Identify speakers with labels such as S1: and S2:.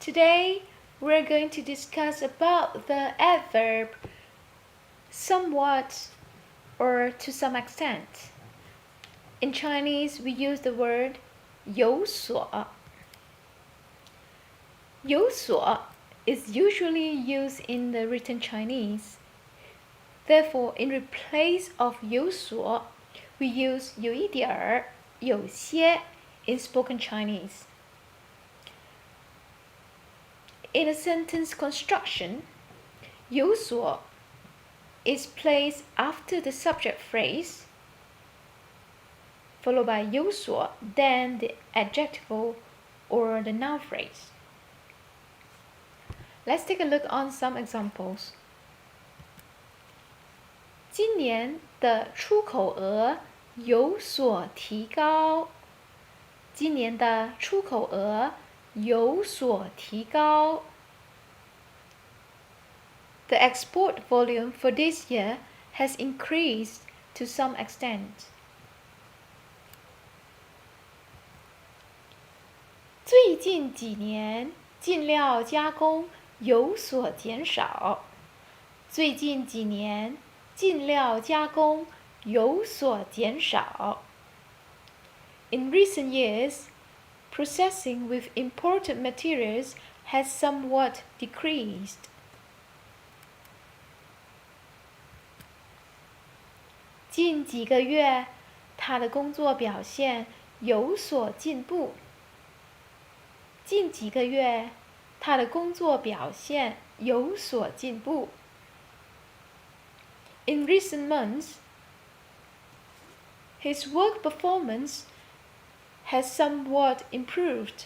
S1: Today, we're going to discuss about the adverb somewhat or to some extent. In Chinese, we use the word 有所. 有所 is usually used in the written Chinese. Therefore, in replace of 有所, we use 有一点儿,有些 in spoken Chinese. In a sentence construction, 有所 is placed after the subject phrase, followed by 有所, then the adjective or the noun phrase. Let's take a look on some examples. 今年的出口额有所提高。今年的出口额有所提高。The export volume for this year has increased to some extent. 最近几年，进料加工有所减少。最近几年，进料加工有所减少。In recent years, processing with imported materials has somewhat decreased. 近几个月，他的工作表现有所进步。近几个月，他的工作表现有所进步。In recent months, his work performance has somewhat improved.